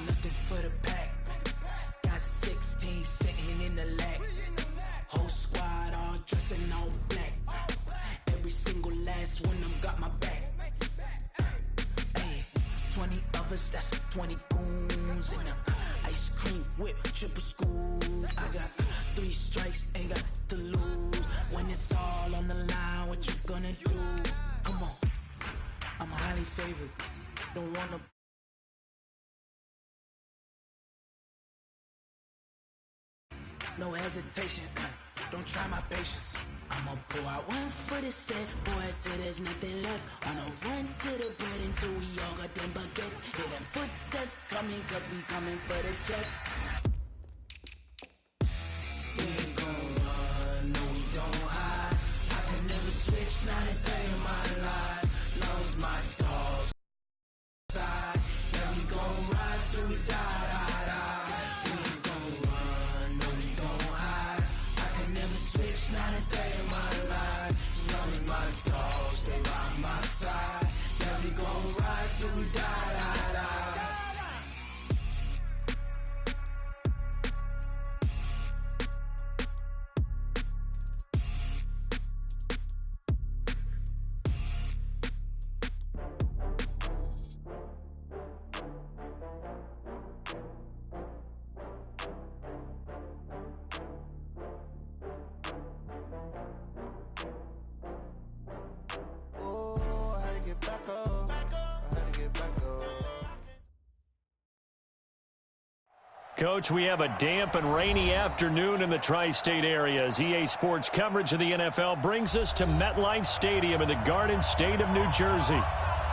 nothing for the pack. Got 16 sitting in the lag. Whole squad all dressing all black. Every single last one of them got my back. Hey, 20 of us, that's 20 goons in them. Ice cream whip, triple scoop. I got 3 strikes, ain't got to lose. When it's all on the line, what you gonna do? Come on, I'm highly favored. Don't wanna. No hesitation, don't try my patience. I'ma pour out one for the set, boy, till there's nothing left. On a run to the bread until we all got them baguettes. Hear them footsteps coming, cause we coming for the check. We ain't gon' run, no we don't hide. I can never switch, not a day in my life. Knows my dogs side. Yeah, we gon' ride till we die, die, die. We ain't gon' run, no we don't hide. I can never switch, not a day in my life. As long as my dogs stay by my side. Yeah, we gon' ride till we die, die, die. Coach, we have a damp and rainy afternoon in the tri-state area as EA Sports coverage of the NFL brings us to MetLife Stadium in the Garden State of New Jersey.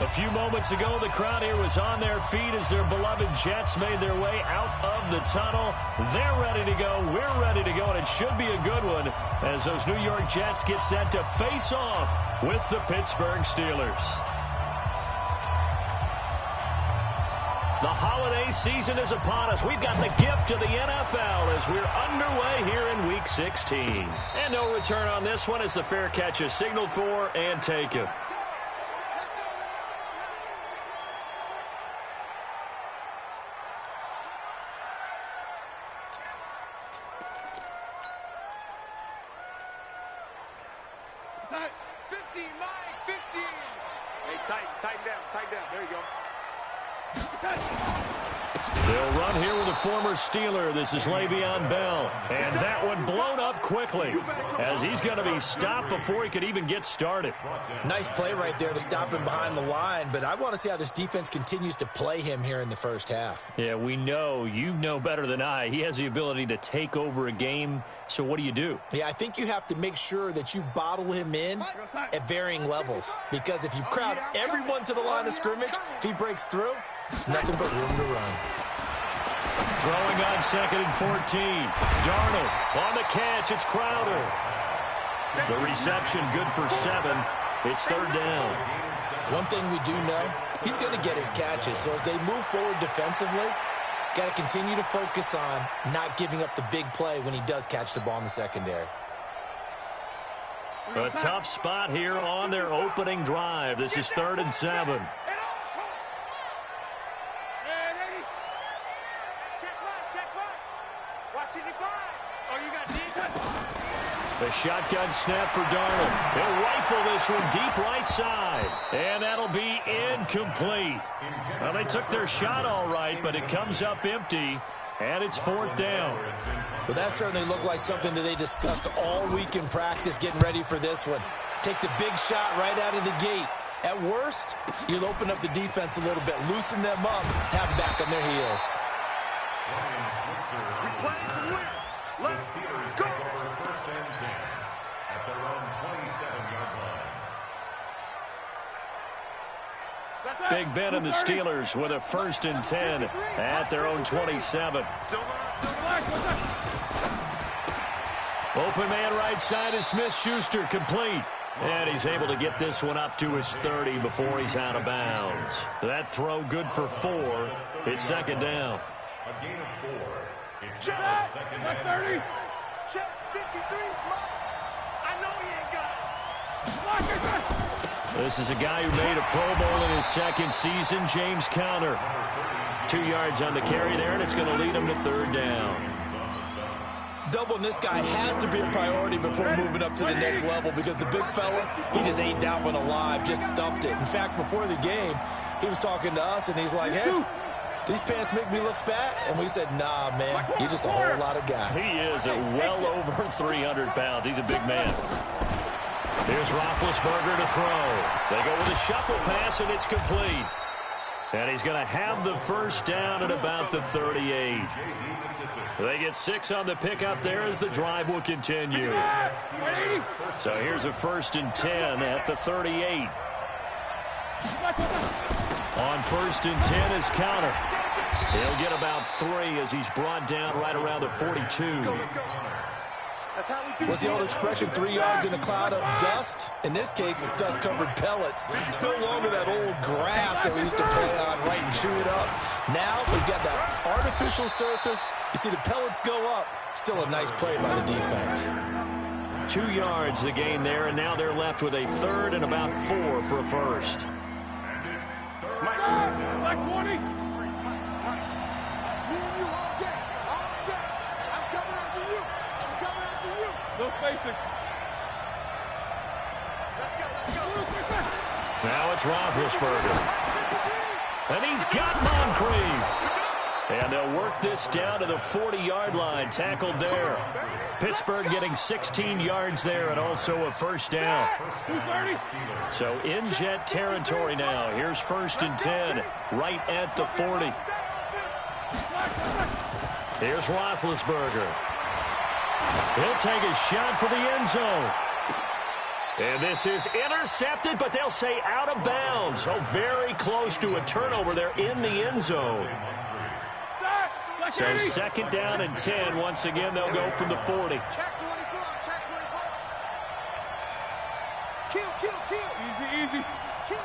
A few moments ago, the crowd here was on their feet as their beloved Jets made their way out of the tunnel. They're ready to go. We're ready to go, and it should be a good one as those New York Jets get set to face off with the Pittsburgh Steelers. The holiday season is upon us. We've got the gift of the NFL as we're underway here in Week 16. And no return on this one as the fair catch is signaled for and taken. Tight, 15, Mike, 15. Hey, tighten down. There you go. They'll run here with a former Steeler. This is Le'Veon Bell. And that one blown up quickly as he's going to be stopped before he could even get started. Nice play right there to stop him behind the line, but I want to see how this defense continues to play him here in the first half. Yeah, we know. You know better than I. He has the ability to take over a game, so what do you do? Yeah, I think you have to make sure that you bottle him in at varying levels, because if you crowd everyone to the line of scrimmage, if he breaks through, there's nothing but room to run. Throwing on 2nd and 14. Darnold on the catch. It's Crowder. The reception good for 7. It's 3rd down. One thing we do know, he's going to get his catches. So as they move forward defensively, got to continue to focus on not giving up the big play when he does catch the ball in the secondary. A tough spot here on their opening drive. This is 3rd and 7. The shotgun snap for Darnold. He'll rifle this one deep right side. And that'll be incomplete. Well, they took their shot all right, but it comes up empty. And it's 4th down. Well, that certainly looked like something that they discussed all week in practice getting ready for this one. Take the big shot right out of the gate. At worst, you'll open up the defense a little bit, loosen them up, have them back on their heels. Let's go. At their own 27-yard line. Big Ben and the Steelers with a 1st and 10 at their own 27. Open man right side is Smith-Schuster, complete. And he's able to get this one up to his 30 before he's out of bounds. That throw good for 4. It's 2nd down. A gain of 4. It's Check, now 2nd and 30. Check, 53, I know he ain't got it. This is a guy who made a Pro Bowl in his 2nd season, James Conner. 2 yards on the carry there, and it's going to lead him to 3rd down. Doubling this guy has to be a priority before moving up to the next level because the big fella, he just ate that one alive, just stuffed it. In fact, before the game, he was talking to us, and he's like, hey, these pants make me look fat? And we said, nah, man, you're just a whole lot of guy. He is at well over 300 pounds. He's a big man. Here's Roethlisberger to throw. They go with a shuffle pass, and it's complete. And he's going to have the 1st down at about the 38. They get 6 on the pickup there as the drive will continue. So here's a 1st and 10 at the 38. On 1st and 10 is Counter. He'll get about 3 as he's brought down right around the 42. What's the old expression, 3 yards in a cloud of dust? In this case, it's dust-covered pellets. It's no longer that old grass that we used to play on, right, and chew it up. Now we've got that artificial surface. You see the pellets go up. Still a nice play by the defense. 2 yards the gain there, and now they're left with a 3rd and about 4 for a 1st. Black 20. No spacing. Let's go. Now it's Roethlisberger. And he's got Moncrief. And they'll work this down to the 40-yard line, tackled there. Pittsburgh getting 16 yards there and also a 1st down. So in Jet territory now. Here's 1st and 10, right at the 40. Here's Roethlisberger. He'll take a shot for the end zone. And this is intercepted, but they'll say out of bounds. So very close to a turnover there in the end zone. So 2nd down and 10. Once again, they'll go from the 40. Check 24. Kill. Easy. Kill.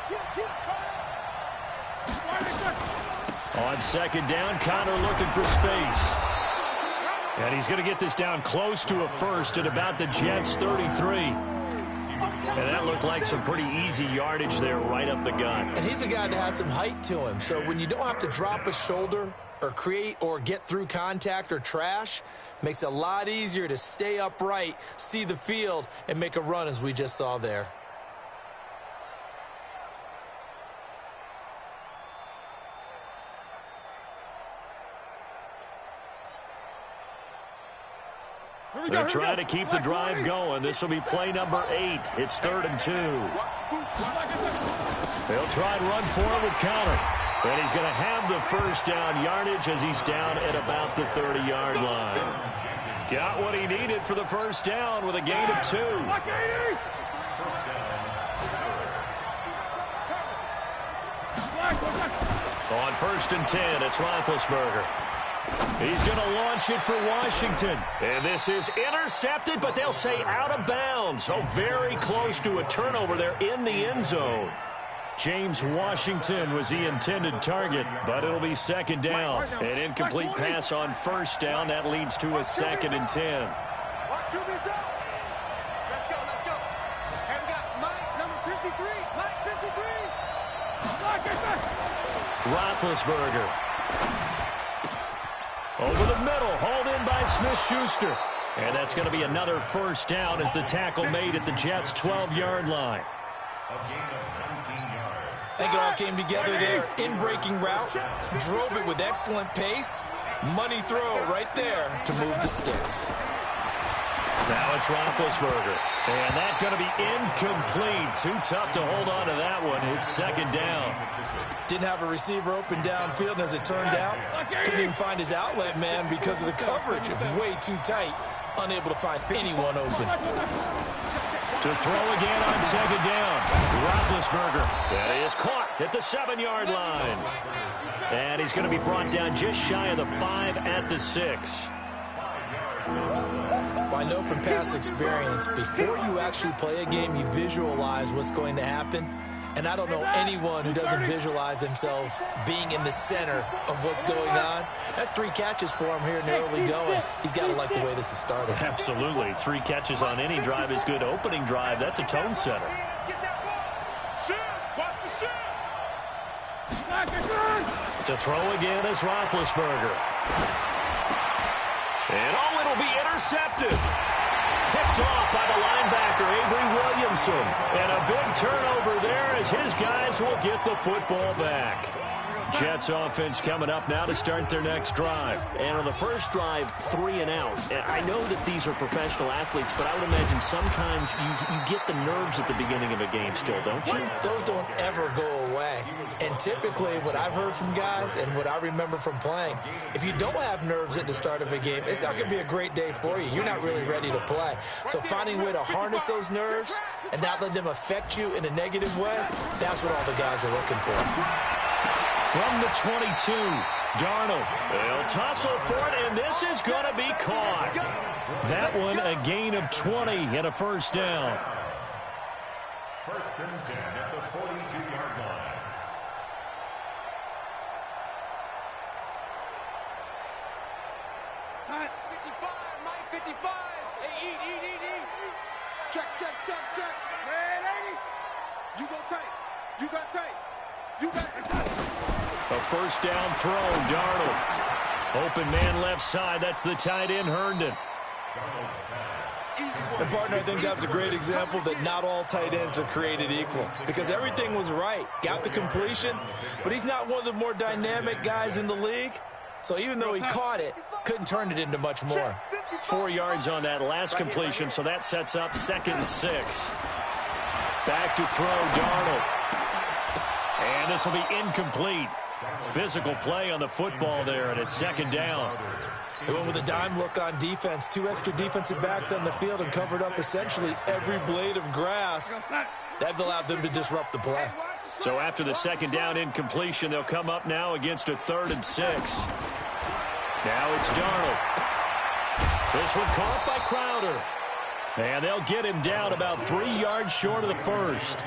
On 2nd down, Connor looking for space. And he's going to get this down close to a 1st at about the Jets' 33. And that looked like some pretty easy yardage there right up the gut. And he's a guy that has some height to him. So when you don't have to drop a shoulder or create or get through contact or trash, makes it a lot easier to stay upright, see the field, and make a run as we just saw there. They're trying to keep the drive going. This will be play number 8. It's 3rd and 2. They'll try and run for it with Counter. And he's going to have the 1st down yardage as he's down at about the 30-yard line. Got what he needed for the 1st down with a gain of 2. On 1st and 10, it's Roethlisberger. He's going to launch it for Washington. And this is intercepted, but they'll say out of bounds. So very close to a turnover there in the end zone. James Washington was the intended target, but it'll be 2nd down. An incomplete pass on 1st down. That leads to a 2nd and 10. Let's go. And we got Mike, number 53. Mike, 53. Roethlisberger. Over the middle, hauled in by Smith-Schuster. And that's going to be another 1st down as the tackle made at the Jets' 12-yard line. I think it all came together there. In-breaking route, drove it with excellent pace. Money throw right there to move the sticks. Now it's Roethlisberger. And that's going to be incomplete. Too tough to hold on to that one. It's 2nd down. Didn't have a receiver open downfield, and as it turned out, couldn't even find his outlet man because of the coverage. It was way too tight, unable to find anyone open. To throw again on 2nd down. Roethlisberger. That is caught at the 7-yard line. And he's going to be brought down just shy of the 5 at the 6. Well, I know from past experience, before you actually play a game, you visualize what's going to happen. And I don't know anyone who doesn't visualize themselves being in the center of what's going on. That's 3 catches for him here in the early going. He's got to like the way this is started. Absolutely. 3 catches on any drive is good. Opening drive, that's a tone setter. To throw again is Roethlisberger. And it'll be intercepted. Picked off by the linebacker, Avery Williamson. And a big turnover there as his guys will get the football back. Jets offense coming up now to start their next drive. And on the first drive, 3 and out. I know that these are professional athletes, but I would imagine sometimes you get the nerves at the beginning of a game still, don't you? Those don't ever go away. And typically what I've heard from guys and what I remember from playing, if you don't have nerves at the start of a game, it's not going to be a great day for you. You're not really ready to play. So finding a way to harness those nerves and not let them affect you in a negative way, that's what all the guys are looking for. From the 22, Darnold. They'll tussle for it, and this is going to be caught. That one a gain of 20 and a first down. First and 10 at the 42-yard line. Time. 55, Mike, 55. Hey, eat. Check. Red 80. You go tight. You got tight. You got tight. A first down throw, Darnold. Open man left side. That's the tight end, Herndon. And, partner, I think that's a great example that not all tight ends are created equal because everything was right. Got the completion, but he's not one of the more dynamic guys in the league. So even though he caught it, couldn't turn it into much more. 4 yards on that last completion, so that sets up 2nd and 6. Back to throw, Darnold. And this will be incomplete. Physical play on the football there, and it's 2nd down. They went with a dime look on defense. 2 extra defensive backs on the field and covered up essentially every blade of grass. That allowed them to disrupt the play. So after the 2nd down incompletion, they'll come up now against a 3rd and 6. Now it's Darnold. This one caught by Crowder. And they'll get him down about 3 yards short of the first.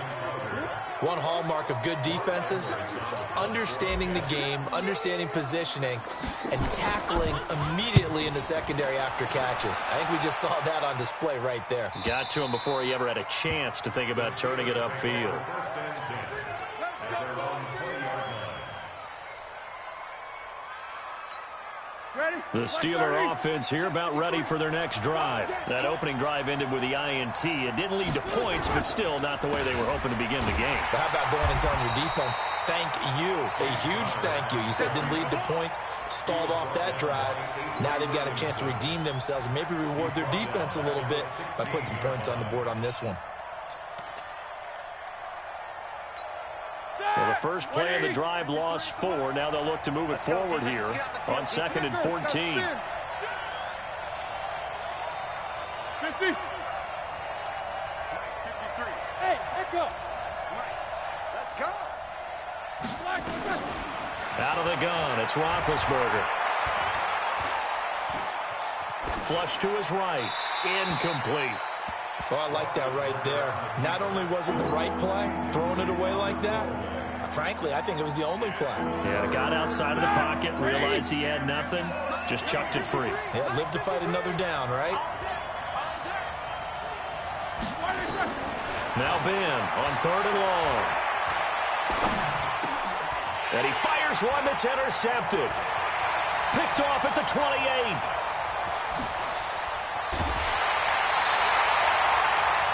One hallmark of good defenses is understanding the game, understanding positioning, and tackling immediately in the secondary after catches. I think we just saw that on display right there. Got to him before he ever had a chance to think about turning it upfield. The Steeler offense here about ready for their next drive. That opening drive ended with the INT. It didn't lead to points, but still not the way they were hoping to begin the game. But how about going and telling your defense, thank you, a huge thank you. You said didn't lead to points, stalled off that drive. Now they've got a chance to redeem themselves and maybe reward their defense a little bit by putting some points on the board on this one. Well, the first play of the drive lost 4. Now they'll look to move it forward here on 2nd and 14. 50. Hey, let's go. Let's go. Out of the gun, it's Roethlisberger. Flush to his right. Incomplete. Oh, I like that right there. Not only was it the right play, throwing it away like that, frankly, I think it was the only play. Yeah, got outside of the pocket, realized he had nothing, just chucked it free. Yeah, live to fight another down, right? Now Ben on 3rd and long. And he fires one that's intercepted. Picked off at the 28.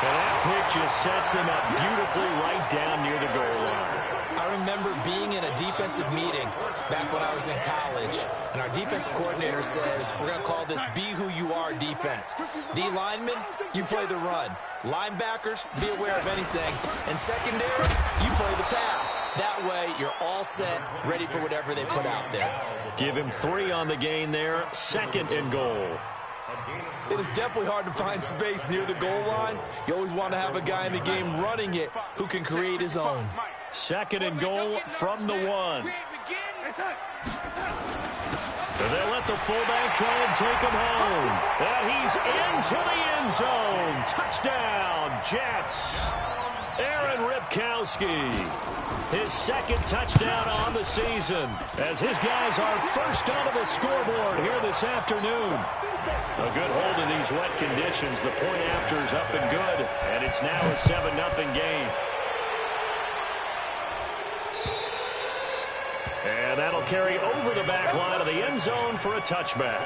And that pick just sets him up beautifully right down near the goal line. I remember being in a defensive meeting back when I was in college, and our defensive coordinator says, we're going to call this be who you are defense. D linemen, you play the run. Linebackers, be aware of anything. And secondary, you play the pass. That way, you're all set, ready for whatever they put out there. Give him 3 on the gain there, 2nd and goal. It is definitely hard to find space near the goal line. You always want to have a guy in the game running it who can create his own. 2nd and goal from the 1. And they'll let the fullback try and take him home. And he's into the end zone. Touchdown, Jets. Aaron Ripkowski. His 2nd touchdown on the season as his guys are first onto the scoreboard here this afternoon. A good hold in these wet conditions. The point after is up and good, and it's now a 7-0 game. And that'll carry over the back line of the end zone for a touchback.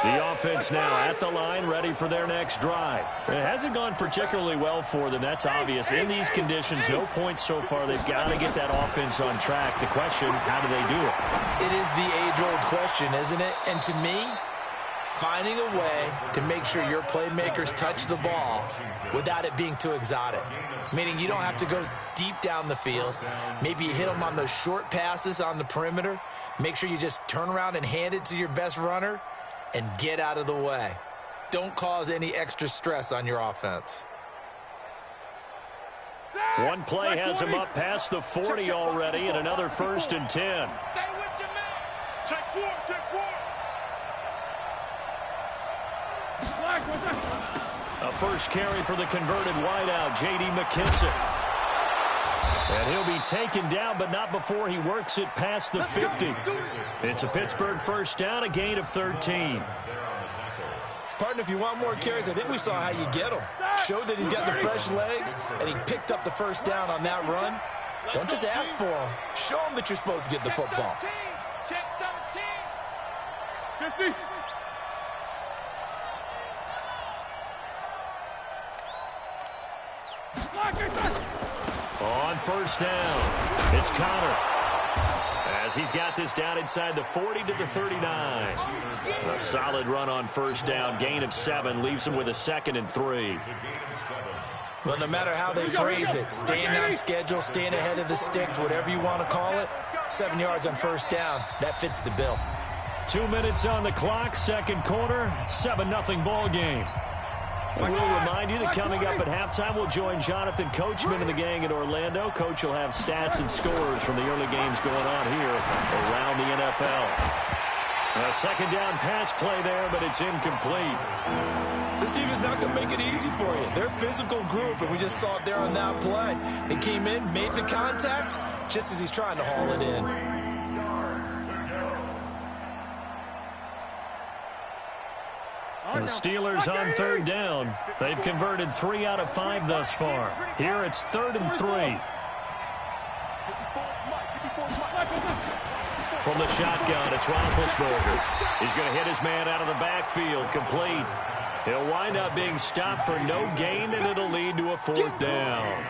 The offense now at the line, ready for their next drive. It hasn't gone particularly well for them. That's obvious. In these conditions, no points so far. They've got to get that offense on track. The question, how do they do it? It is the age-old question, isn't it? And to me, finding a way to make sure your playmakers touch the ball without it being too exotic. Meaning you don't have to go deep down the field. Maybe you hit them on those short passes on the perimeter. Make sure you just turn around and hand it to your best runner and get out of the way. Don't cause any extra stress on your offense. One play has him up past the 40 already, and another 1st and 10. Stay with your man. Check 4, check 4. A first carry for the converted wideout, J.D. McKissick. And he'll be taken down, but not before he works it past the 50. It's a Pittsburgh first down, a gain of 13. Partner, if you want more carries, I think we saw how you get them. Showed that he's got the fresh legs, and he picked up the first down on that run. Don't just ask for him. Show him that you're supposed to get the football. Check 13. 50. On first down, it's Connor, as he's got this down inside the 40 to the 39. A solid run on first down, gain of 7, leaves him with a 2nd and 3. Well, no matter how they phrase it, staying on schedule, staying ahead of the sticks, whatever you want to call it, 7 yards on first down, that fits the bill. 2 minutes on the clock, second quarter, 7-0 ball game. We'll remind you that coming up at halftime, we'll join Jonathan Coachman and the gang in Orlando. Coach will have stats and scores from the early games going on here around the NFL. A second down pass play there, but it's incomplete. This team is not going to make it easy for you. They're a physical group, and we just saw it there on that play. They came in, made the contact, just as he's trying to haul it in. The Steelers on third down. They've converted 3 out of 5 thus far. Here it's 3rd and 3. From the shotgun, it's Roethlisberger. He's going to hit his man out of the backfield, complete. He'll wind up being stopped for no gain, and it'll lead to a 4th down.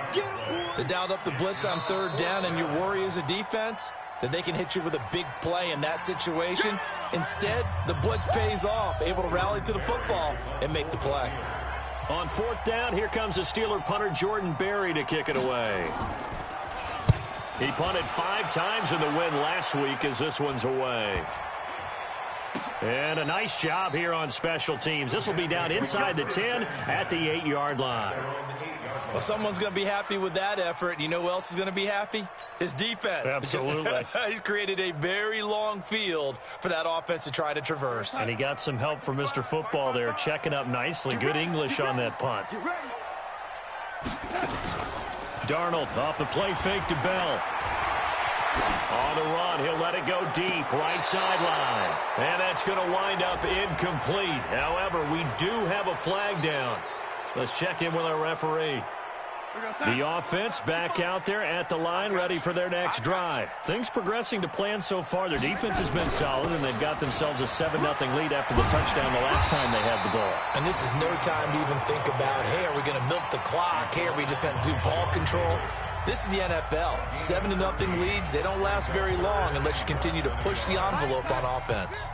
They dialed up the blitz on 3rd down, and your worry as a defense that they can hit you with a big play in that situation. Instead, the blitz pays off, able to rally to the football and make the play. On 4th down, here comes the Steeler punter Jordan Berry to kick it away. He punted 5 times in the win last week as this one's away. And a nice job here on special teams. This will be down inside the 10 at the 8-yard line. Well, someone's going to be happy with that effort. You know who else is going to be happy? His defense. Absolutely. He's created a very long field for that offense to try to traverse. And he got some help from Mr. Football there, checking up nicely. Good English on that punt. Darnold off the play fake to Bell. On the run, he'll let it go deep, right sideline. And that's going to wind up incomplete. However, we do have a flag down. Let's check in with our referee. The offense back out there at the line, ready for their next drive. Things progressing to plan so far. Their defense has been solid, and they've got themselves a 7-0 lead after the touchdown the last time they had the ball. And this is no time to even think about, hey, are we going to milk the clock? Hey, are we just going to do ball control? This is the NFL. 7-0 leads, they don't last very long unless you continue to push the envelope on offense.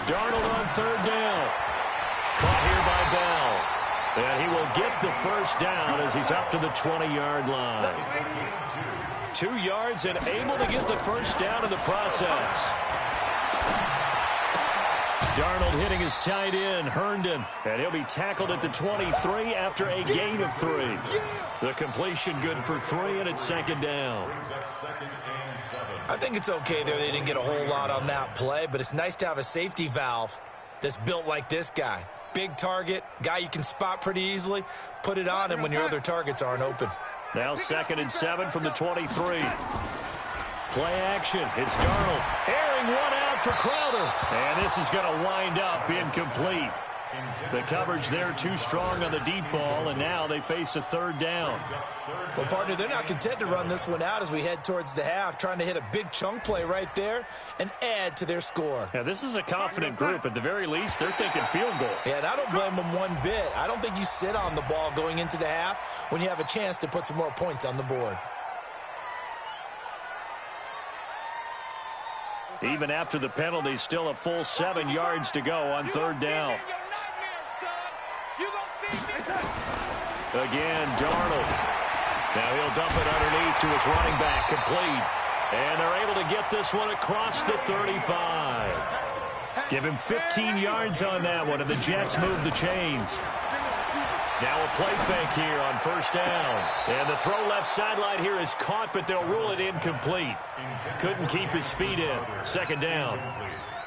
Darnold on 3rd down. Caught here by Bell. And he will get the first down as he's up to the 20-yard line. 2 yards and able to get the first down in the process. Darnold hitting his tight end, Herndon. And he'll be tackled at the 23 after a gain of 3. The completion good for 3, and it's 2nd down. I think it's okay there. They didn't get a whole lot on that play, but it's nice to have a safety valve that's built like this guy. Big target, guy you can spot pretty easily. Put it on him when your other targets aren't open. Now 2nd and 7 from the 23. Play action. It's Darnold. Airing one out for Crowder. And this is going to wind up incomplete. The coverage there too strong on the deep ball, and now they face a 3rd down. Well, partner, they're not content to run this one out as we head towards the half, trying to hit a big chunk play right there and add to their score. Yeah, this is a confident group. At the very least, they're thinking field goal. Yeah, and I don't blame them one bit. I don't think you sit on the ball going into the half when you have a chance to put some more points on the board. Even after the penalty, still a full 7 yards to go on 3rd down. Again, Darnold. Now he'll dump it underneath to his running back, complete. And they're able to get this one across the 35. Give him 15 yards on that one, and the Jets move the chains. Now a play fake here on 1st down. And the throw left sideline here is caught, but they'll rule it incomplete. Couldn't keep his feet in. 2nd down.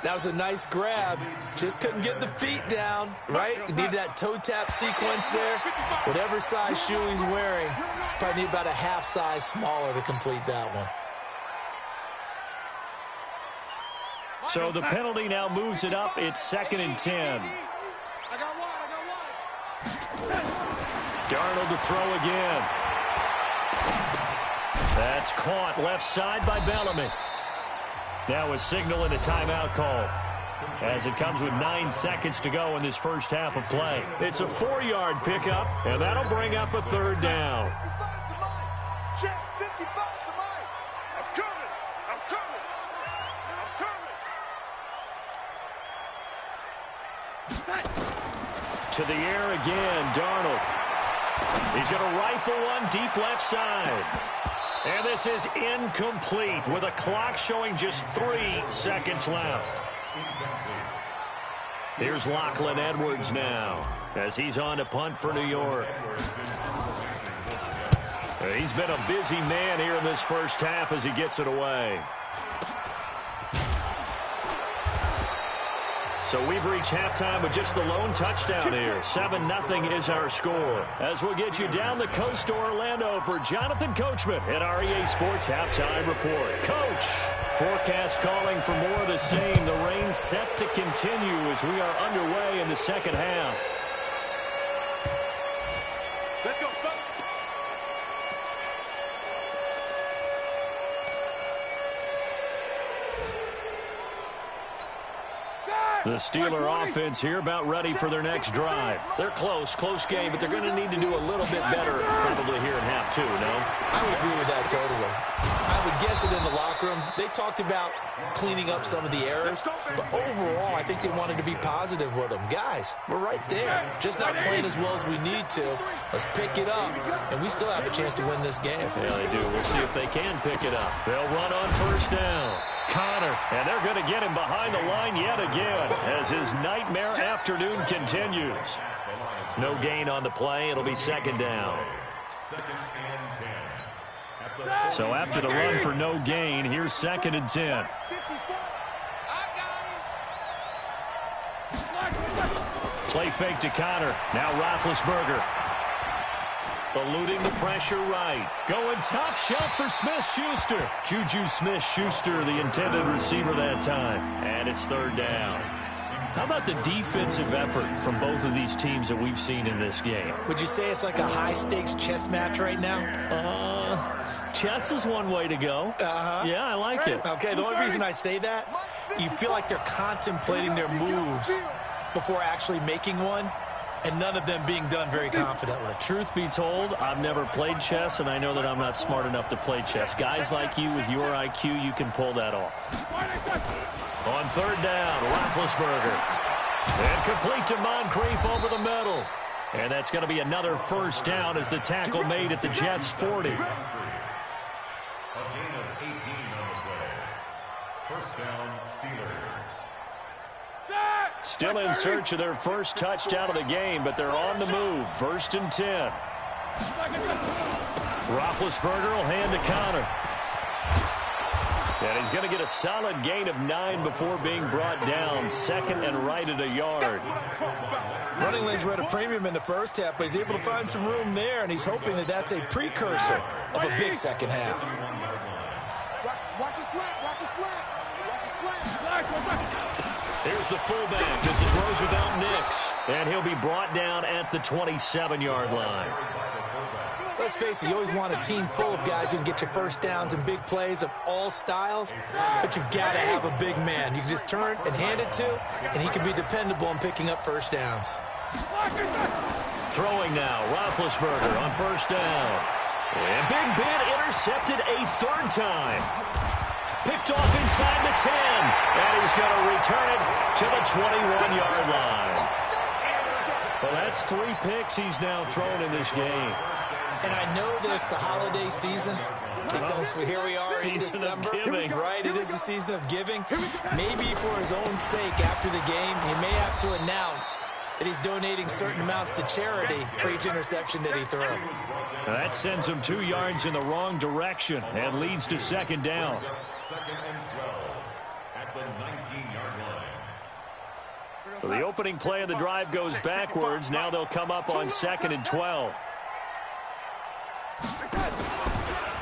That was a nice grab. Just couldn't get the feet down, right? You need that toe tap sequence there. Whatever size shoe he's wearing, probably need about a half size smaller to complete that one. So the penalty now moves it up. It's 2nd and 10. Darnold to throw again. That's caught left side by Bellamy. Now a signal and a timeout call as it comes with 9 seconds to go in this first half of play. It's a 4-yard pickup, and that'll bring up a 3rd down. To the air again, Darnold. He's going to rifle one deep left side. And this is incomplete with a clock showing just 3 seconds left. Here's Lachlan Edwards now as he's on to punt for New York. He's been a busy man here in this first half as he gets it away. So we've reached halftime with just the lone touchdown here. 7-0 is our score. As we'll get you down the coast to Orlando for Jonathan Coachman at our EA Sports Halftime Report. Coach, forecast calling for more of the same. The rain set to continue as we are underway in the second half. Let's go. The Steeler offense here about ready for their next drive. They're close game, but they're going to need to do a little bit better probably here in half 2, no? I would agree with that totally. I would guess it in the locker room. They talked about cleaning up some of the errors, but overall, I think they wanted to be positive with them. Guys, we're right there. Just not playing as well as we need to. Let's pick it up, and we still have a chance to win this game. Yeah, they do. We'll see if they can pick it up. They'll run on 1st down. Connor, and they're going to get him behind the line yet again as his nightmare afternoon continues. No gain on the play. It'll be 2nd down. So after the run for no gain, here's 2nd and 10. Play fake to Connor. Now Roethlisberger. Eluding the pressure right. Going top shelf for Smith-Schuster. Juju Smith-Schuster, the intended receiver that time. And it's 3rd down. How about the defensive effort from both of these teams that we've seen in this game? Would you say it's like a high-stakes chess match right now? Chess is one way to go. Yeah, I like it. Okay, the only reason I say that, you feel like they're contemplating their moves before actually making one, and none of them being done very confidently. Truth be told, I've never played chess, and I know that I'm not smart enough to play chess. Guys like you with your IQ, you can pull that off. On 3rd down, Roethlisberger. And complete to Moncrief over the middle. And that's going to be another 1st down as the tackle made at the Jets' 40. A gain of 18 on the play. 1st down, Steelers. Still in search of their first touchdown of the game, but they're on the move. 1st and 10. Roethlisberger will hand to Connor. And he's going to get a solid gain of 9 before being brought down. Second and right at a yard. Running lanes were at a premium in the first half, but he's able to find some room there, and he's hoping that that's a precursor of a big second half. Watch it slap, watch it slap, watch it slap. Here's the fullback. This is Roosevelt Nix. And he'll be brought down at the 27-yard line. Let's face it, you always want a team full of guys who can get you first downs and big plays of all styles, but you've got to have a big man you can just turn and hand it to, and he can be dependable in picking up first downs. Throwing now, Roethlisberger on first down. And Big Ben intercepted a third time. Picked off inside the 10, and he's going to return it to the 21-yard line. Well, that's 3 picks he's now thrown in this game. And I know that it's the holiday season because here we are in December. Right, it is the season of giving. Maybe for his own sake after the game, he may have to announce that he's donating certain amounts to charity for each interception that he threw. Now that sends him 2 yards in the wrong direction and leads to second down. Second and 12 at the 19-yard line. So the opening play of the drive goes backwards. Now they'll come up on second and 12.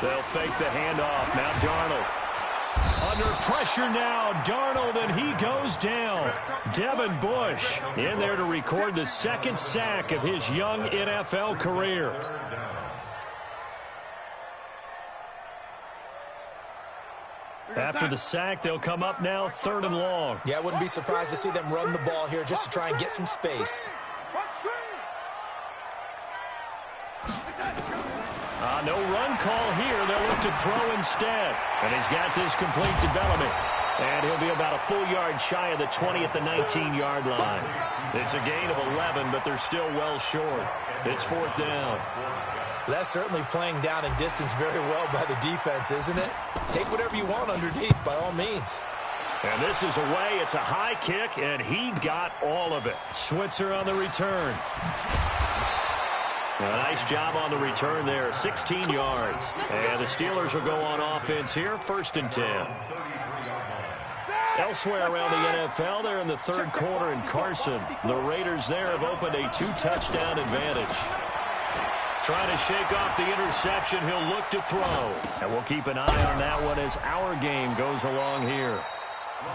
They'll fake the handoff. Now Darnold. Under pressure now. Darnold, and he goes down. Devin Bush in there to record the second sack of his young NFL career. After the sack, they'll come up now third and long. Yeah, I wouldn't be surprised to see them run the ball here just to try and get some space. No run call here. They'll look to throw instead. And he's got this complete to Bellamy. And he'll be about a full yard shy of the 20 at the 19-yard line. It's a gain of 11, but they're still well short. It's fourth down. That's certainly playing down in distance very well by the defense, isn't it? Take whatever you want underneath, by all means. And this is away. It's a high kick, and he got all of it. Switzer on the return. A nice job on the return there, 16 yards. And the Steelers will go on offense here, first and 10. Elsewhere around the NFL, they're in the third quarter in Carson. The Raiders there have opened a 2-touchdown advantage. Trying to shake off the interception, he'll look to throw. And we'll keep an eye on that one as our game goes along here.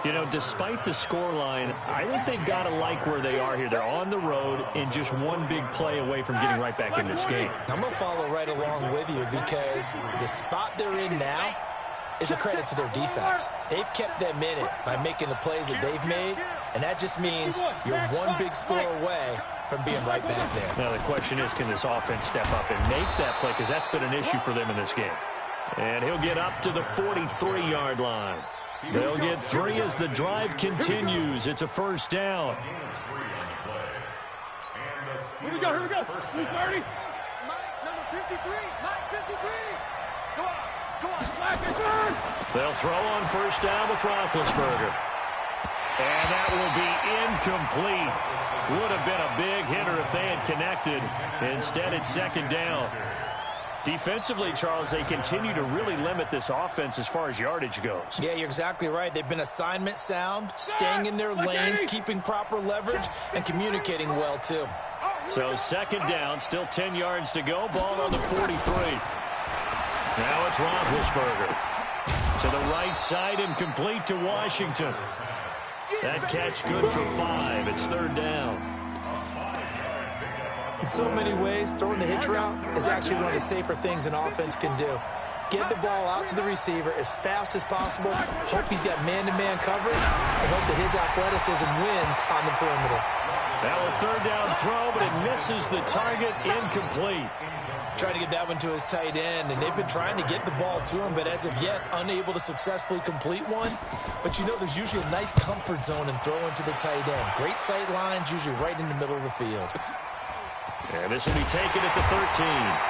You know, despite the scoreline, I think they've got to like where they are here. They're on the road and just one big play away from getting right back in this game. I'm going to follow right along with you because the spot they're in now is a credit to their defense. They've kept them in it by making the plays that they've made, and that just means you're one big score away from being right back there. Now the question is, can this offense step up and make that play? Because that's been an issue for them in this game. And he'll get up to the 43-yard line. They'll get 3 as the drive continues. It's a first down. Here we go, here we go. 330. Mike, number 53. Mike, 53. Go on, flag and turn. They'll throw on first down with Roethlisberger. And that will be incomplete. Would have been a big hitter if they had connected. Instead, it's second down. Defensively, Charles, they continue to really limit this offense as far as yardage goes. Yeah, you're exactly right. They've been assignment sound, staying in their lanes, keeping proper leverage, and communicating well, too. So second down, still 10 yards to go. Ball on the 43. Now it's Roethlisberger. To the right side and complete to Washington. That catch good for 5. It's third down. In so many ways, throwing the hitch route is actually one of the safer things an offense can do. Get the ball out to the receiver as fast as possible, hope he's got man-to-man coverage, and hope that his athleticism wins on the perimeter. Now a third down throw, but it misses the target, incomplete. Trying to get that one to his tight end, and they've been trying to get the ball to him, but as of yet, unable to successfully complete one. But you know there's usually a nice comfort zone in throwing to the tight end. Great sight lines, usually right in the middle of the field. And this will be taken at the 13.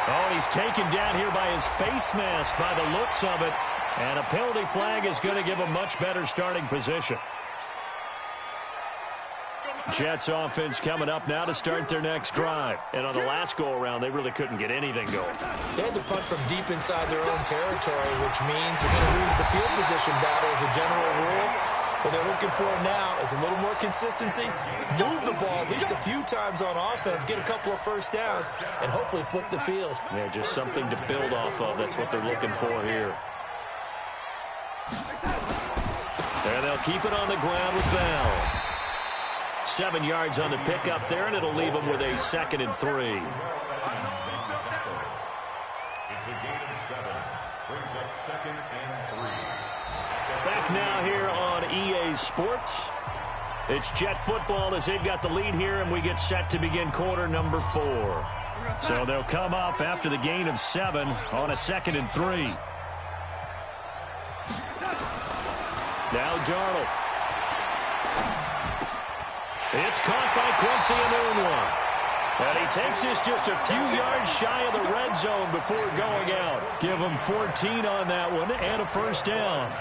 Oh, he's taken down here by his face mask by the looks of it. And a penalty flag is going to give a much better starting position. Jets offense coming up now to start their next drive. And on the last go-around, they really couldn't get anything going. They had to punt from deep inside their own territory, which means you're going to lose the field position battle as a general rule. What they're looking for now is a little more consistency, move the ball at least a few times on offense, get a couple of first downs, and hopefully flip the field. Yeah, just something to build off of. That's what they're looking for here. And they'll keep it on the ground with Bell. 7 yards on the pickup there, and it'll leave them with a 2nd and 3. It's a gain of 7. Brings up 2nd and 3. Back now here on EA Sports. It's Jet football as they've got the lead here, and we get set to begin quarter number 4. So they'll come up after the gain of 7 on a 2nd and 3. Now Darnold. It's caught by Quincy Enunwa. And he takes this just a few yards shy of the red zone before going out. Give him 14 on that one and a first down.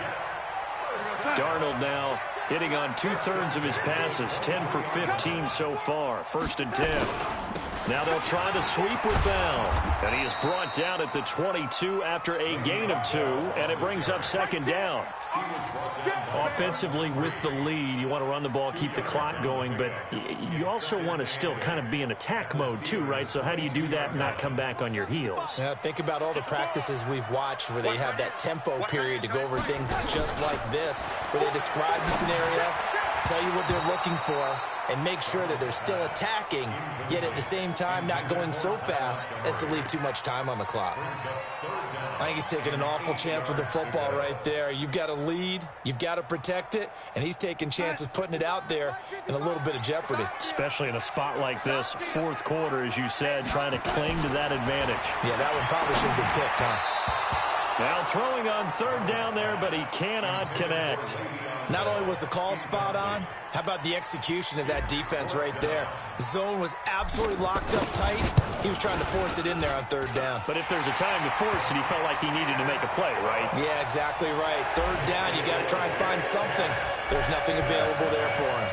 Darnold now hitting on 2/3 of his passes, 10 for 15 so far. 1st and 10. Now they'll try the sweep with Bell. And he is brought down at the 22 after a gain of 2, and it brings up 2nd down. Offensively with the lead, you want to run the ball, keep the clock going, but you also want to still kind of be in attack mode too, right? So how do you do that and not come back on your heels? Yeah, think about all the practices we've watched where they have that tempo period to go over things just like this, where they describe the scenario, tell you what they're looking for, and make sure that they're still attacking, yet at the same time not going so fast as to leave too much time on the clock. I think he's taking an awful chance with the football right there. You've got to lead, you've got to protect it, and he's taking chances putting it out there in a little bit of jeopardy. Especially in a spot like this, 4th quarter, as you said, trying to cling to that advantage. Yeah, that one probably should have been picked, huh? Now throwing on 3rd down there, but he cannot connect. Not only was the call spot on, how about the execution of that defense right there? Zone was absolutely locked up tight. He was trying to force it in there on 3rd down. But if there's a time to force it, he felt like he needed to make a play, right? Yeah, exactly right. 3rd down, you got to try and find something. There's nothing available there for him.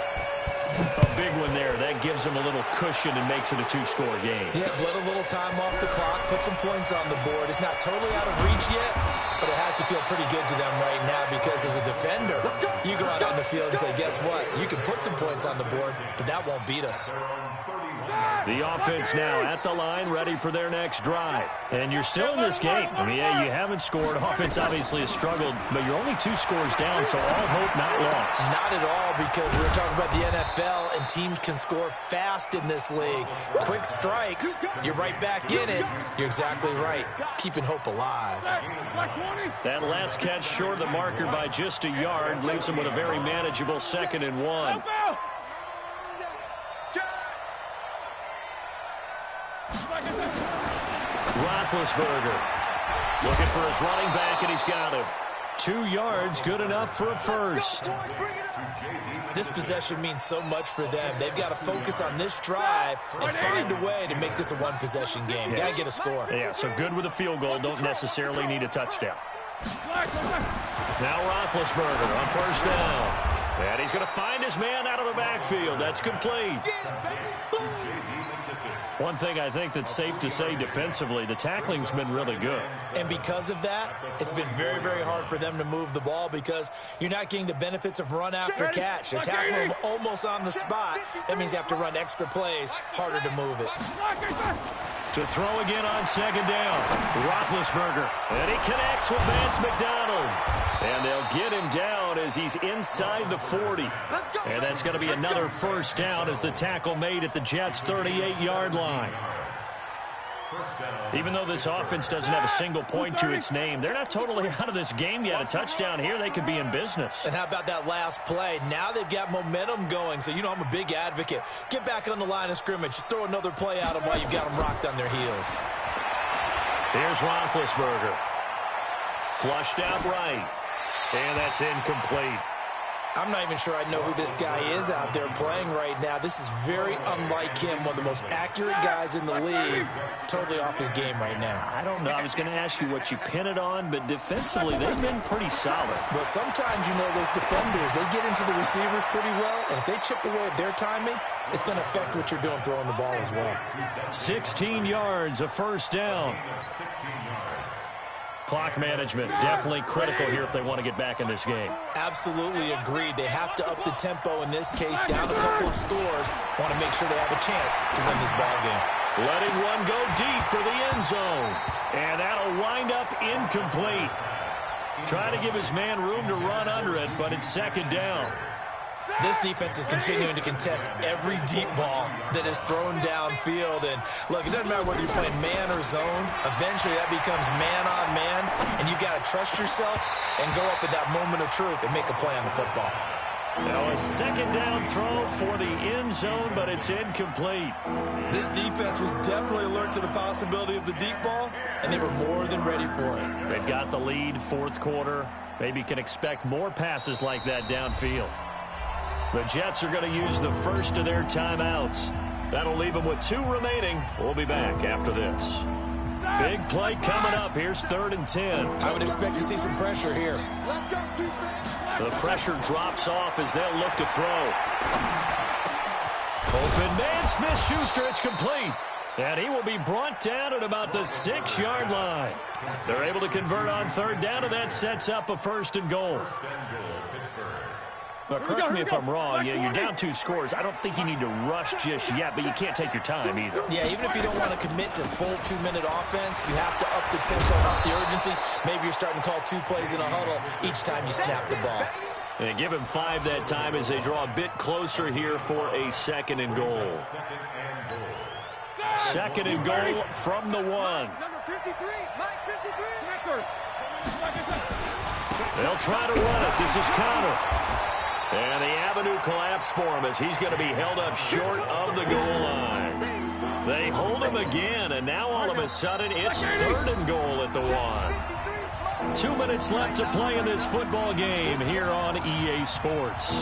A big one there. That gives him a little cushion and makes it a 2-score game. Yeah, let a little time off the clock, put some points on the board. It's not totally out of reach yet, but it has to feel pretty good to them right now because as a defender, you go out on the field and say, guess what? You can put some points on the board, but that won't beat us. The offense now at the line, ready for their next drive. And you're still in this game. I mean, yeah, you haven't scored. Offense obviously has struggled, but you're only 2 scores down, so all hope not lost. Not at all, because we're talking about the NFL, and teams can score fast in this league. Quick strikes, you're right back in it. You're exactly right. Keeping hope alive. That last catch short of the marker by just a yard leaves him with a very manageable 2nd and 1. Roethlisberger looking for his running back, and he's got him. 2 yards, good enough for a first. This possession means so much for them. They've got to focus on this drive and find a way to make this a one-possession game. Got to get a score. Yeah, so good with a field goal. Don't necessarily need a touchdown. Now Roethlisberger on 1st down. And he's going to find his man out of the backfield. That's complete. One thing I think that's safe to say defensively, the tackling's been really good. And because of that, it's been very, very hard for them to move the ball because you're not getting the benefits of run after catch. You're tackling them almost on the spot. That means you have to run extra plays, harder to move it. To throw again on 2nd down, Roethlisberger. And he connects with Vance McDonald. And they'll get him down as he's inside the 40. And that's going to be another first down as the tackle made at the Jets' 38-yard line. Even though this offense doesn't have a single point to its name, they're not totally out of this game yet. A touchdown here, they could be in business. And how about that last play? Now they've got momentum going, so you know I'm a big advocate. Get back on the line of scrimmage. Throw another play at them while you've got them rocked on their heels. Here's Roethlisberger. Flushed out right. And that's incomplete. I'm not even sure I know who this guy is out there playing right now. This is very unlike him, one of the most accurate guys in the league. Totally off his game right now. I don't know. I was going to ask you what you pin it on, but defensively, they've been pretty solid. Well, sometimes, you know, those defenders, they get into the receivers pretty well, and if they chip away at their timing, it's going to affect what you're doing throwing the ball as well. 16 yards, a first down. Clock management definitely critical here if they want to get back in this game. Absolutely agreed. They have to up the tempo in this case, down a couple of scores. Want to make sure they have a chance to win this ball game. Letting one go deep for the end zone. And that'll wind up incomplete. Trying to give his man room to run under it, but it's second down. This defense is continuing to contest every deep ball that is thrown downfield. And, look, it doesn't matter whether you're playing man or zone. Eventually, that becomes man-on-man, and you've got to trust yourself and go up at that moment of truth and make a play on the football. Now a second down throw for the end zone, but it's incomplete. This defense was definitely alert to the possibility of the deep ball, and they were more than ready for it. They've got the lead, fourth quarter. Maybe can expect more passes like that downfield. The Jets are going to use the first of their timeouts. That'll leave them with 2 remaining. We'll be back after this. Big play coming up. Here's 3rd and 10. I would expect to see some pressure here. The pressure drops off as they'll look to throw. Open man, Smith-Schuster. It's complete. And he will be brought down at about the 6-yard line. They're able to convert on 3rd down, and that sets up a 1st and goal. But correct me if I'm wrong, you're down 2 scores. I don't think you need to rush just yet, but you can't take your time either. Yeah, even if you don't want to commit to full 2-minute offense, you have to up the tempo, up the urgency. Maybe you're starting to call 2 plays in a huddle each time you snap the ball. And give him 5 that time as they draw a bit closer here for a 2nd and goal. 2nd and goal from the 1. Number 53, Mike 53. They'll try to run it. This is Connor. And the avenue collapsed for him as he's going to be held up short of the goal line. They hold him again, and now all of a sudden it's 3rd and goal at the 1. 2 minutes left to play in this football game here on EA Sports.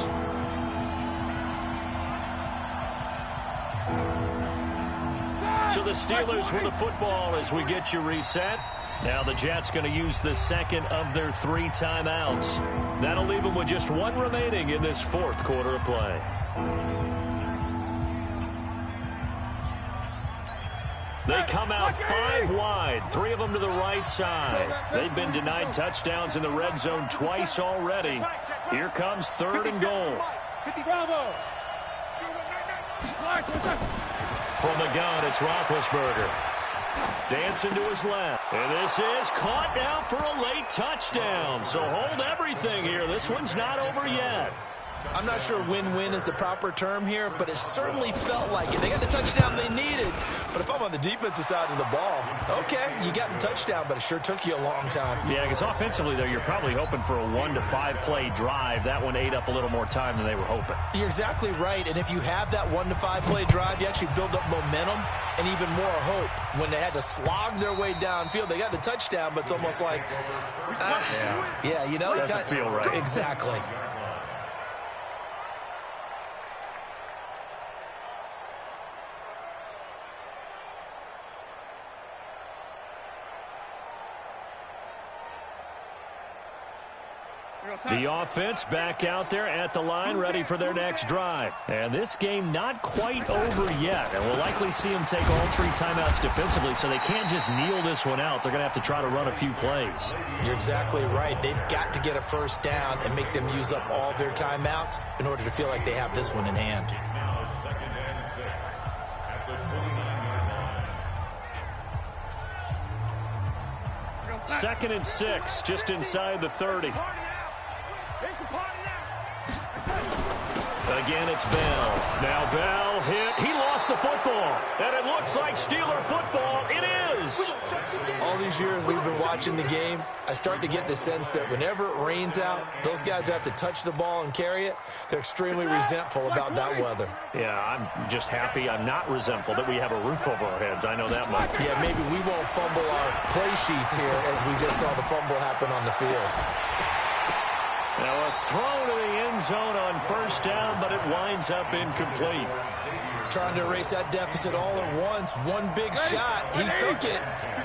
So the Steelers with the football as we get you reset. Now the Jets going to use the 2nd of their 3 timeouts. That'll leave them with just 1 remaining in this 4th quarter of play. They come out 5 wide, 3 of them to the right side. They've been denied touchdowns in the red zone twice already. Here comes 3rd and goal. From the gun, it's Roethlisberger. Dancing to his left. And this is caught now for a late touchdown. So hold everything here. This one's not over yet. I'm not sure win-win is the proper term here, but it certainly felt like it. They got the touchdown they needed. But if I'm on the defensive side of the ball, okay, you got the touchdown, but it sure took you a long time. Yeah, because offensively, though, you're probably hoping for a 1 to 5 play drive. That one ate up a little more time than they were hoping. You're exactly right. And if you have that 1 to 5 play drive, you actually build up momentum and even more hope. When they had to slog their way downfield, they got the touchdown, but it's almost like, yeah, you know. Doesn't feel right. Exactly. The offense back out there at the line, ready for their next drive. And this game not quite over yet. And we'll likely see them take all 3 timeouts defensively, so they can't just kneel this one out. They're going to have to try to run a few plays. You're exactly right. They've got to get a 1st down and make them use up all their timeouts in order to feel like they have this one in hand. Now 2nd and 6 at the 29-yard line. 2nd and 6, just inside the 30. Again, it's Bell. Now Bell hit. He lost the football. And it looks like Steeler football. It is. All these years we've been watching the game, I start to get the sense that whenever it rains out, those guys who have to touch the ball and carry it, they're extremely resentful about that weather. Yeah, I'm just happy I'm not resentful that we have a roof over our heads. I know that much. Yeah, maybe we won't fumble our play sheets here as we just saw the fumble happen on the field. Now a throw to the end zone on first down, but it winds up incomplete. Trying to erase that deficit all at once. One big shot. He took it.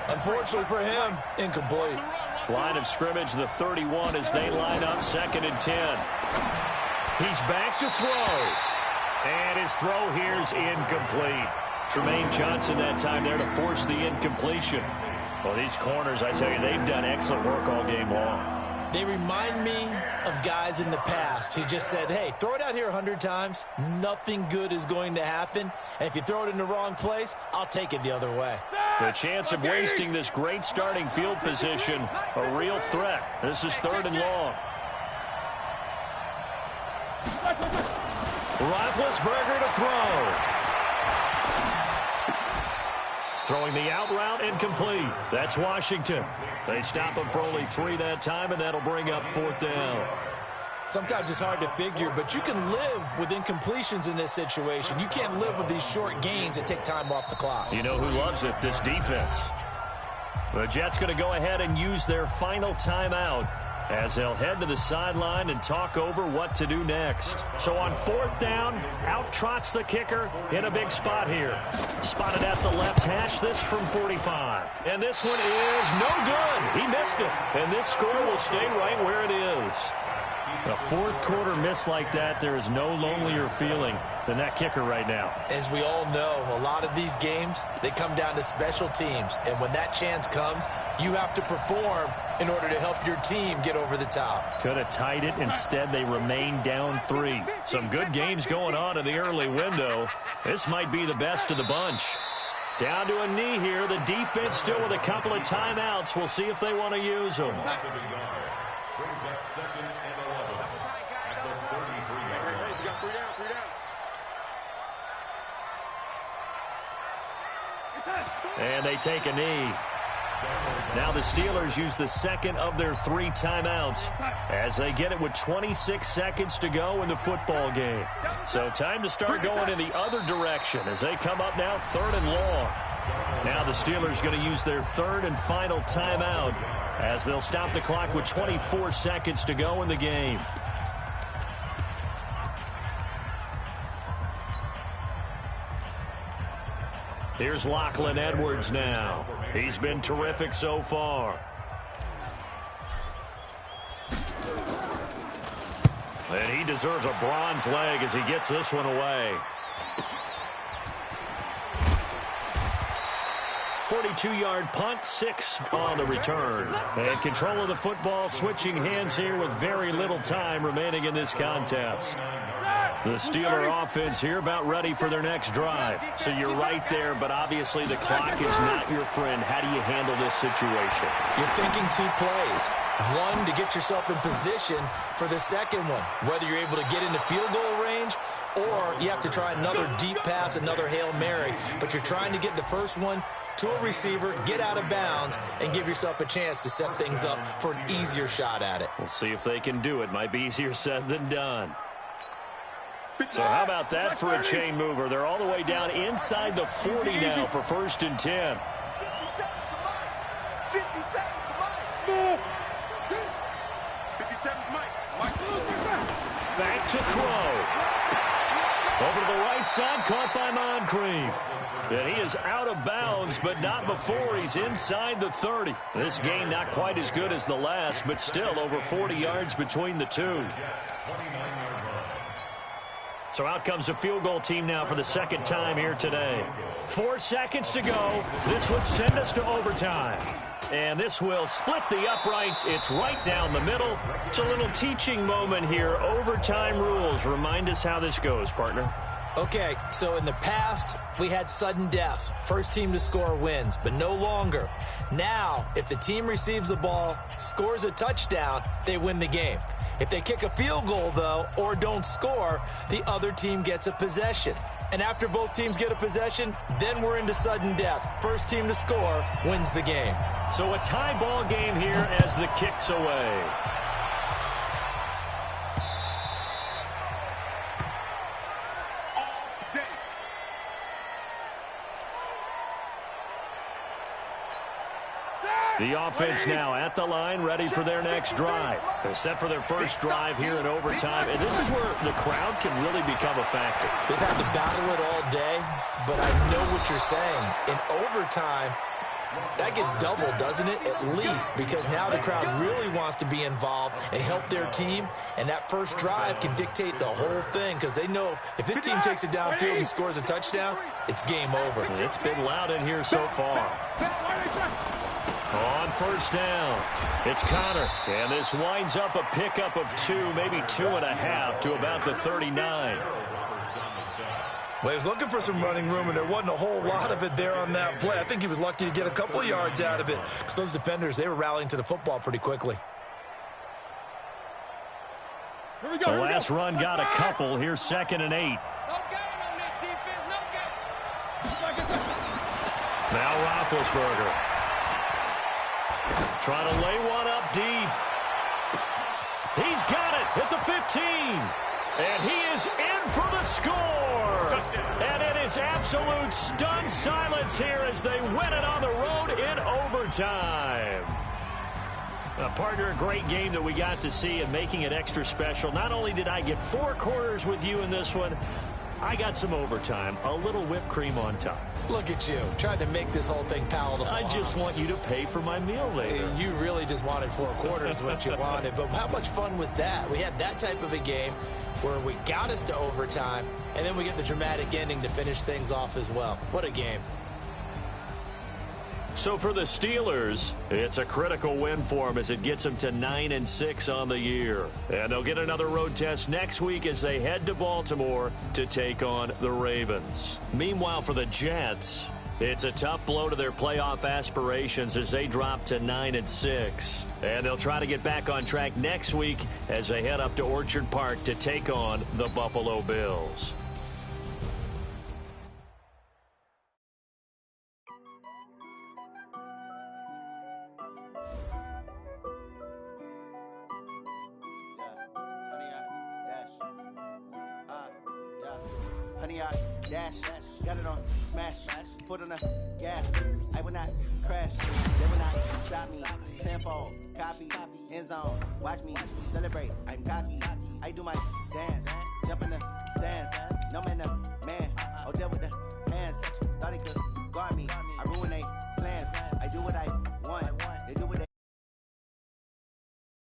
Unfortunately for him, incomplete. Line of scrimmage, the 31 as they line up 2nd and 10. He's back to throw. And his throw here's incomplete. Tremaine Johnson that time there to force the incompletion. Well, these corners, I tell you, they've done excellent work all game long. They remind me of guys in the past who just said, hey, throw it out here 100 times. Nothing good is going to happen. And if you throw it in the wrong place, I'll take it the other way. The chance of wasting this great starting field position, a real threat. This is 3rd and long. Roethlisberger to throw. Throwing the out route, incomplete. That's Washington. They stop him for only 3 that time, and that'll bring up 4th down. Sometimes it's hard to figure, but you can live with incompletions in this situation. You can't live with these short gains that take time off the clock. You know who loves it? This defense. The Jets going to go ahead and use their final timeout as they'll head to the sideline and talk over what to do next. So on 4th down, out trots the kicker in a big spot here. Spotted at the left hash, this from 45. And this one is no good. He missed it. And this score will stay right where it is. A 4th quarter miss like that, there is no lonelier feeling than that kicker right now. As we all know, a lot of these games, they come down to special teams. And when that chance comes, you have to perform in order to help your team get over the top. Could have tied it. Instead, they remain down 3. Some good games going on in the early window. This might be the best of the bunch. Down to a knee here. The defense still with a couple of timeouts. We'll see if they want to use them. Brings up 2nd and 11 at the 33-yard line. We got 3 down, 3 down. And they take a knee. Now the Steelers use the 2nd of their 3 timeouts as they get it with 26 seconds to go in the football game. So time to start going in the other direction as they come up now 3rd and long. Now the Steelers going to use their 3rd and final timeout as they'll stop the clock with 24 seconds to go in the game. Here's Lachlan Edwards now. He's been terrific so far. And he deserves a bronze leg as he gets this one away. 42-yard punt, 6 on the return. And control of the football, switching hands here with very little time remaining in this contest. The Steeler offense here about ready for their next drive. So you're right there, but obviously the clock is not your friend. How do you handle this situation? You're thinking 2 plays. One, to get yourself in position for the second one, whether you're able to get into field goal range or you have to try another deep pass, another Hail Mary. But you're trying to get the first one to a receiver, get out of bounds, and give yourself a chance to set things up for an easier shot at it. We'll see if they can do it. Might be easier said than done. So how about that for a chain mover? They're all the way down inside the 40 now for 1st and 10. 50 seconds, Mike. 50 seconds, Mike. Back to throw. Over to the right side, caught by Moncrief. And he is out of bounds, but not before he's inside the 30. This game not quite as good as the last, but still over 40 yards between the two. So out comes the field goal team now for the 2nd time here today. 4 seconds to go. This would send us to overtime. And this will split the uprights. It's right down the middle. It's a little teaching moment here. Overtime rules. Remind us how this goes, partner. Okay, so in the past, we had sudden death. First team to score wins, but no longer. Now, if the team receives the ball, scores a touchdown, they win the game. If they kick a field goal, though, or don't score, the other team gets a possession. And after both teams get a possession, then we're into sudden death. First team to score wins the game. So a tie ball game here as the kick's away. The offense now at the line, ready for their next drive. They're set for their first drive here in overtime, and this is where the crowd can really become a factor. They've had to battle it all day, but I know what you're saying. In overtime, that gets doubled, doesn't it? At least, because now the crowd really wants to be involved and help their team, and that first drive can dictate the whole thing because they know if this team takes it downfield and scores a touchdown, it's game over. It's been loud in here so far. On first down, it's Connor, and this winds up a pickup of 2, maybe 2.5 to about the 39. Well, he was looking for some running room, and there wasn't a whole lot of it there on that play. I think he was lucky to get a couple of yards out of it because those defenders, they were rallying to the football pretty quickly. The last run got a couple. Here's 2nd and 8. Now Roethlisberger. Trying to lay one up deep. He's got it at the 15. And he is in for the score. And it is absolute stunned silence here as they win it on the road in overtime. Partner, a great game that we got to see and making it extra special. Not only did I get 4 quarters with you in this one, I got some overtime, a little whipped cream on top. Look at you, trying to make this whole thing palatable. I just want you to pay for my meal later. You really just wanted 4 quarters, what you wanted. But how much fun was that? We had that type of a game where we got us to overtime, and then we get the dramatic ending to finish things off as well. What a game. So for the Steelers, it's a critical win for them as it gets them to 9-6 on the year. And they'll get another road test next week as they head to Baltimore to take on the Ravens. Meanwhile, for the Jets, it's a tough blow to their playoff aspirations as they drop to 9-6. And they'll try to get back on track next week as they head up to Orchard Park to take on the Buffalo Bills. Honey, I dash, got it on smash, foot on the gas. I will not crash, they will not stop me. Tenfold, copy, end zone, watch me celebrate. I'm cocky, I do my dance, jump in the stands. No man, no man, oh, deal with the